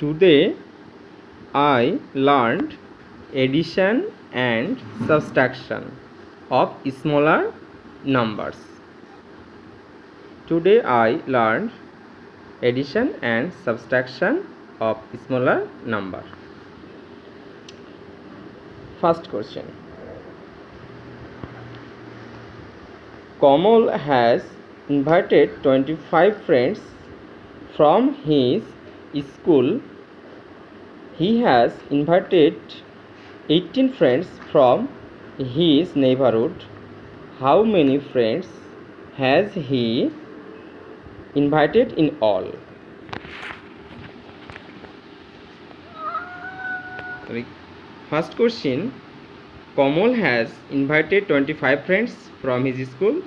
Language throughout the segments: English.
Today I learned addition and subtraction of smaller numbers. Today I learned addition and subtraction of smaller number. First question. Kamal has invited 25 friends from his school. He has invited 18 friends from his neighborhood. How many friends has he invited in all? First question. Kamal has invited 25 friends from his school.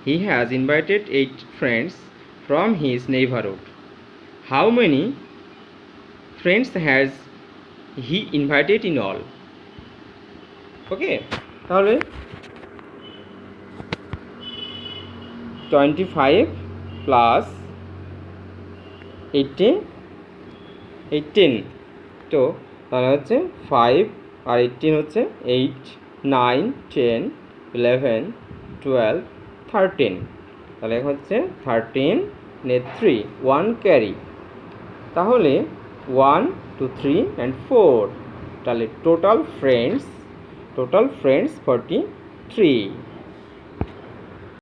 He has invited 8 friends from his neighborhood. How many friends has he invited in all? Okay, তাহলে 25 plus 18 তো তাহলে হচ্ছে 5 আর 18 হচ্ছে 8 9 10 11 12 13 তাহলে হচ্ছে 13 নে 3 1 carry তাহলে 1 2 3 and 4 তাহলে টোটাল ফ্রেন্ডস 43